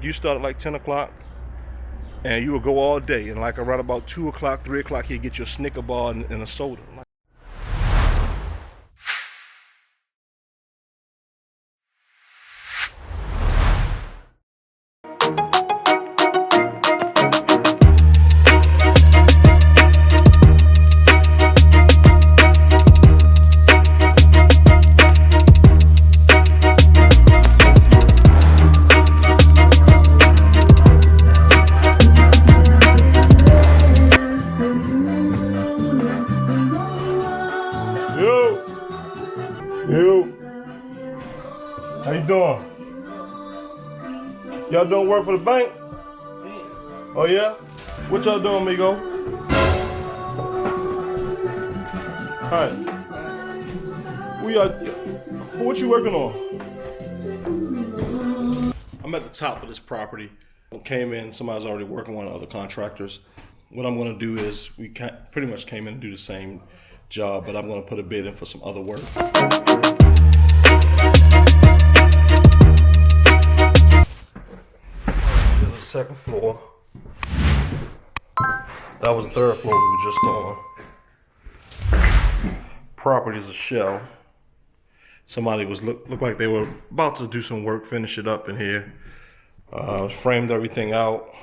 You start at like 10 o'clock and you will go all day, and like around about 2 o'clock, 3 o'clock, you get your Snicker bar and a soda. Yo, how you doing? Y'all doing work for the bank? Oh yeah? What y'all doing, amigo? Hi. What you working on? I'm at the top of this property. Came in, somebody's already working on other contractors. What I'm gonna do is, pretty much came in and do the same job, but I'm gonna put a bid in for some other work. This is the second floor. That was the third floor we were just on. Property is a shell. Somebody looked like they were about to do some work, finish it up in here. Framed everything out.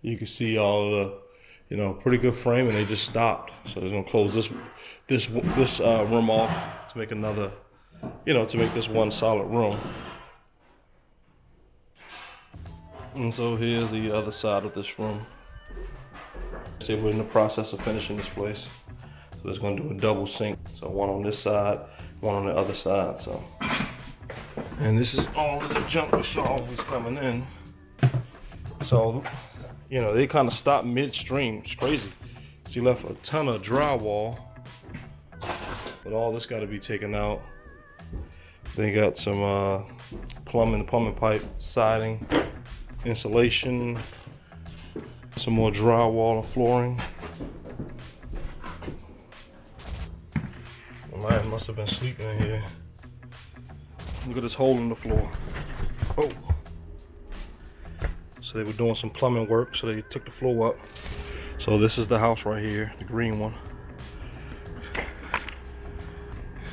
You can see all the, pretty good frame, and they just stopped. So they're gonna close this room off to make another, to make this one solid room. And so here's the other side of this room. So we're in the process of finishing this place. So it's gonna do a double sink. So one on this side, one on the other side. So, and this is all of the junk we saw was coming in. So, they kind of stopped midstream. It's crazy. She left a ton of drywall, but all this got to be taken out. They got some plumbing pipe, siding, insulation, some more drywall and flooring. The man must have been sleeping in here. Look at this hole in the floor. Oh. So they were doing some plumbing work, so they took the floor up. So this is the house right here, the green one.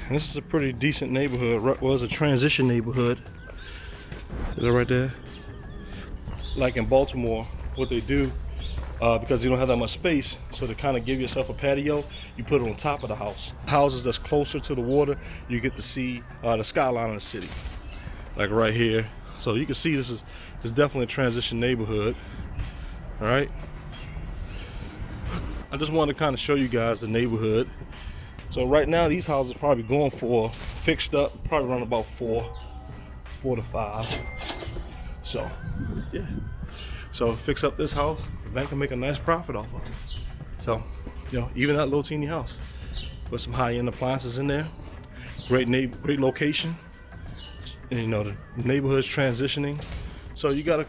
And this is a pretty decent neighborhood. Well, it's a transition neighborhood. Is that right there? Like in Baltimore, what they do, because you don't have that much space, so to kind of give yourself a patio, you put it on top of the house. Houses that's closer to the water, you get to see the skyline of the city. Like right here. So you can see this is definitely a transition neighborhood. All right. I just wanted to kind of show you guys the neighborhood. So right now these houses are probably going for fixed up, probably around about four to five. So yeah. So fix up this house, the bank can make a nice profit off of it. So, even that little teeny house with some high-end appliances in there, great location. And the neighborhood's transitioning, so you gotta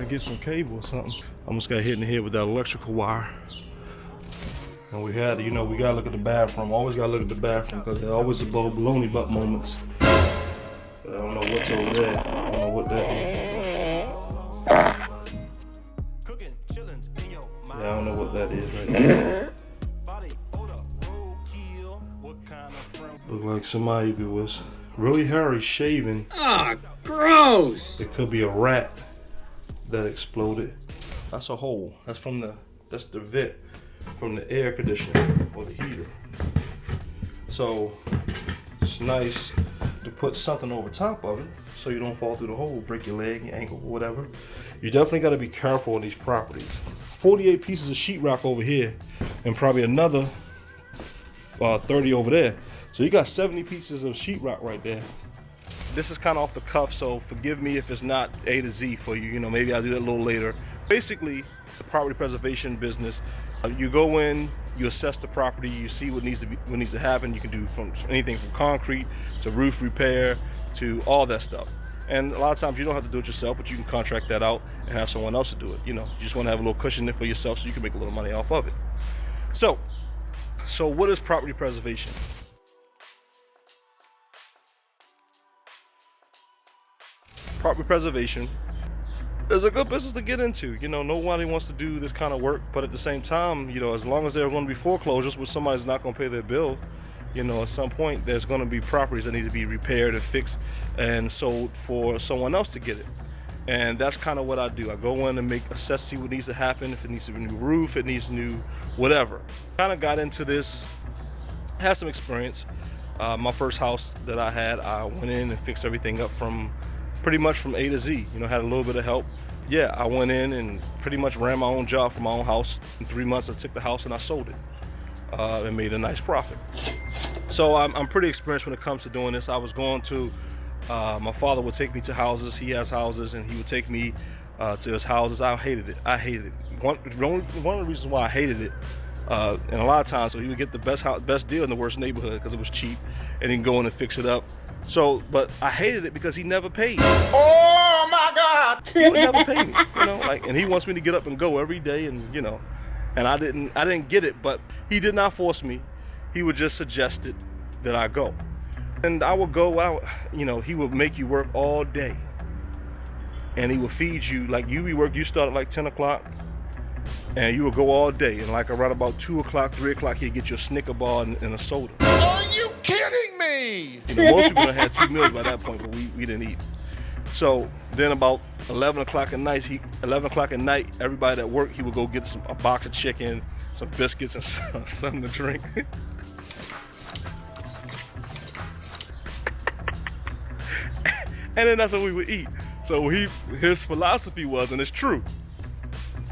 get some cable or something. I almost got hit in the head with that electrical wire. And we gotta look at the bathroom. Always gotta look at the bathroom, because there's always a baloney butt moments. But I don't know what's over there. I don't know what that is. Yeah, I don't know what that is right there. Look like somebody who was really hairy shaving. Ah, gross! It could be a rat that exploded. That's a hole. That's the vent from the air conditioner or the heater. So it's nice to put something over top of it so you don't fall through the hole, break your leg, your ankle, whatever. You definitely got to be careful on these properties. 48 pieces of sheetrock over here, and probably another 30 over there. So you got 70 pieces of sheetrock right there. This is kind of off the cuff, so forgive me if it's not A to Z for you. Maybe I'll do that a little later. Basically, the property preservation business, you go in, you assess the property, you see what needs to happen. You can do from anything from concrete to roof repair to all that stuff. And a lot of times you don't have to do it yourself, but you can contract that out and have someone else to do it. You just want to have a little cushion there for yourself so you can make a little money off of it. So what is property preservation? property preservation is a good business to get into. You know, nobody wants to do this kind of work, but at the same time, you know, as long as there are going to be foreclosures where somebody's not going to pay their bill, you know, at some point there's going to be properties that need to be repaired and fixed and sold for someone else to get it. And that's kind of what I do. I go in and assess, see what needs to happen. If it needs to be a new roof, it needs new whatever. Kind of got into this, had some experience. My first house that I had, I went in and fixed everything up from pretty much from A to Z. You know, had a little bit of help. Yeah, I went in and pretty much ran my own job for my own house. In 3 months, I took the house and I sold it and made a nice profit. So I'm pretty experienced when it comes to doing this. I was going to, my father would take me to houses. He has houses, and he would take me to his houses. I hated it. One of the reasons why I hated it, and a lot of times, so he would get the best deal in the worst neighborhood because it was cheap, and he can go in and fix it up. So, but I hated it because he never paid me. Oh my God! He would never pay me, you know, like, and he wants me to get up and go every day, and you know, and I didn't get it, but he did not force me. He would just suggest it that I go, and I would go out. You know, he would make you work all day, and he would feed you like you start at like 10 o'clock, and you would go all day, and like around about 2 o'clock, 3 o'clock, he'd get you a Snicker bar and a soda. Are you kidding me? You know, most people had 2 meals by that point, but we didn't eat. So then about 11 o'clock at night, everybody at work, he would go get a box of chicken, some biscuits, and something to drink. And then that's what we would eat. So his philosophy was, and it's true,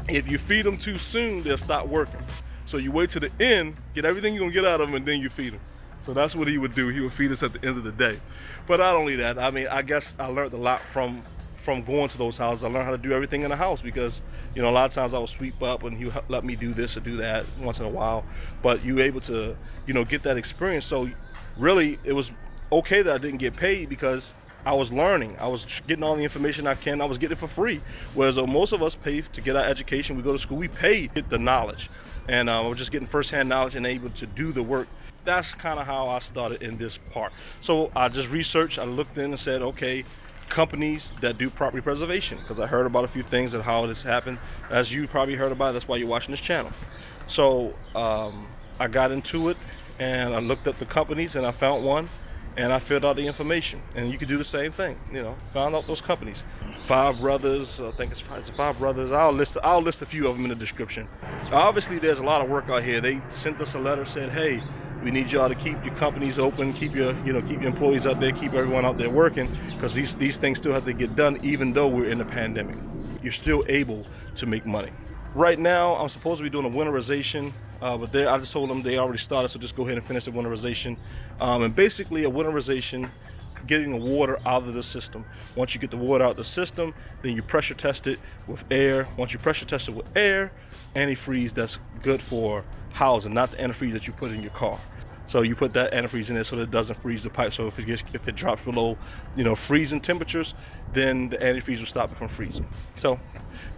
if you feed them too soon, they'll stop working. So you wait to the end, get everything you're gonna get out of them, and then you feed them. So that's what he would do. He would feed us at the end of the day. But not only that, I mean, I guess I learned a lot from going to those houses. I learned how to do everything in the house because, you know, a lot of times I would sweep up and he would let me do this or do that once in a while. But you were able to, you know, get that experience. So really, it was okay that I didn't get paid because I was learning. I was getting all the information I can. I was getting it for free. Whereas most of us pay to get our education. We go to school. We pay to get the knowledge. And we're just getting firsthand knowledge and able to do the work. That's kind of how I started in this part. So I just researched. I looked in and said, okay, companies that do property preservation, because I heard about a few things and how this happened. As you probably heard about it, that's why you're watching this channel. So I got into it and I looked up the companies and I found one. And I filled out the information, and you can do the same thing. You know, found out those companies. Five Brothers, I think it's Five Brothers. I'll list a few of them in the description. Obviously, there's a lot of work out here. They sent us a letter, said, "Hey, we need y'all to keep your companies open, keep your employees out there, keep everyone out there working, because these things still have to get done, even though we're in a pandemic. You're still able to make money." Right now, I'm supposed to be doing a winterization, but I just told them they already started, so just go ahead and finish the winterization. And basically, a winterization, getting the water out of the system. Once you get the water out of the system, then you pressure test it with air. Once you pressure test it with air, antifreeze that's good for housing, not the antifreeze that you put in your car. So you put that antifreeze in there so that it doesn't freeze the pipe. So if it drops below, you know, freezing temperatures, then the antifreeze will stop it from freezing. So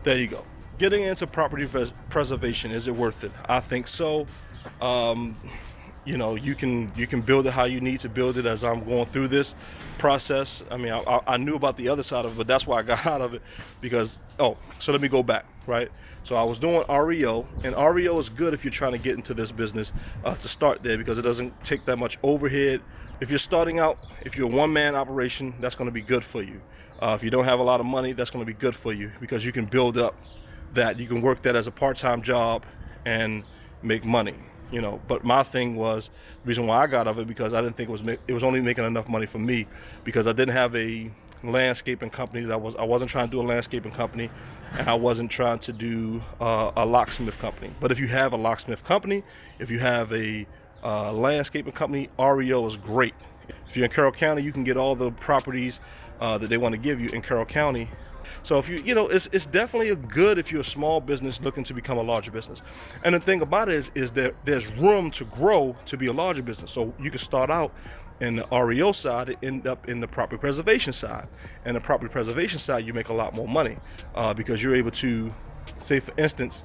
there you go. Getting into property preservation, is it worth it? I think so. You know, you can build it how you need to build it. As I'm going through this process, I mean, I knew about the other side of it, but that's why I got out of it because, so let me go back, right? So I was doing REO, and REO is good if you're trying to get into this business to start there because it doesn't take that much overhead. If you're starting out, if you're a one-man operation, that's going to be good for you. If you don't have a lot of money, that's going to be good for you because you can build up that. You can work that as a part-time job and make money. You know, but my thing was the reason why I got out of it because I didn't think it was only making enough money for me because I didn't have a landscaping company. I wasn't trying to do a landscaping company, and I wasn't trying to do a locksmith company. But if you have a locksmith company, if you have a landscaping company, REO is great. If you're in Carroll County, you can get all the properties that they want to give you in Carroll County. So if it's definitely good if you're a small business looking to become a larger business. And the thing about it is that there's room to grow to be a larger business. So you can start out in the REO side and end up in the property preservation side. And the property preservation side, you make a lot more money because you're able to, say for instance,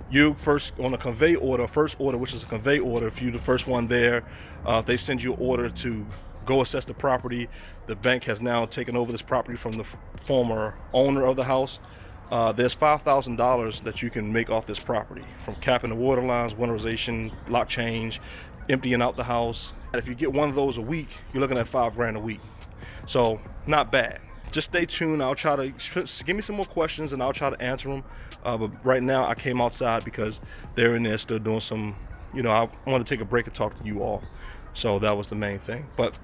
you first on a first order, which is a convey order, if you're the first one there, if they send you an order to go assess the property. The bank has now taken over this property from the former owner of the house. There's $5,000 that you can make off this property, from capping the water lines, winterization, lock change, emptying out the house. If you get one of those a week, you're looking at $5 grand a week. So not bad. Just stay tuned. I'll try to give me some more questions and I'll try to answer them. But right now I came outside because they're in there still doing some, I want to take a break and talk to you all. So that was the main thing. But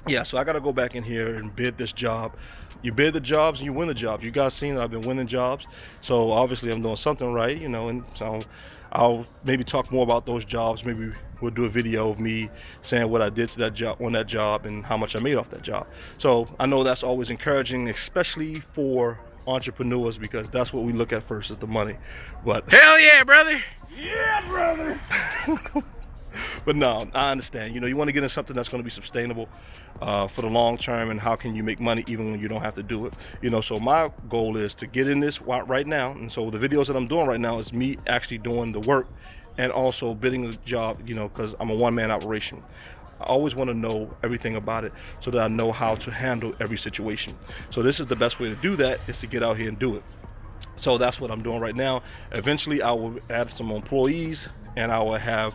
yeah, so I got to go back in here and bid this job. You bid the jobs and you win the jobs. You guys seen that I've been winning jobs. So obviously I'm doing something right, and so I'll maybe talk more about those jobs. Maybe we'll do a video of me saying what I did to that job, on that job, and how much I made off that job. So I know that's always encouraging, especially for entrepreneurs, because that's what we look at first, is the money. But hell yeah, brother. Yeah, brother. But no, I understand. You want to get in something that's going to be sustainable for the long term, and how can you make money even when you don't have to do it? So my goal is to get in this right now. And so the videos that I'm doing right now is me actually doing the work and also bidding the job, because I'm a one-man operation. I always want to know everything about it so that I know how to handle every situation. So this is the best way to do that, is to get out here and do it. So that's what I'm doing right now. Eventually I will add some employees, and I will have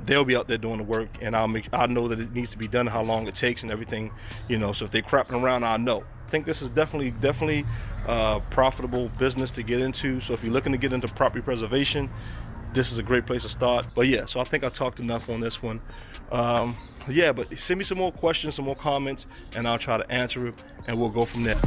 they'll be out there doing the work, and I know that it needs to be done, how long it takes and everything, so if they're crapping around, I know. I think this is definitely profitable business to get into. So if you're looking to get into property preservation, this is a great place to start. But yeah, so I think I talked enough on this one. Yeah, but send me some more questions, some more comments, and I'll try to answer it, and we'll go from there.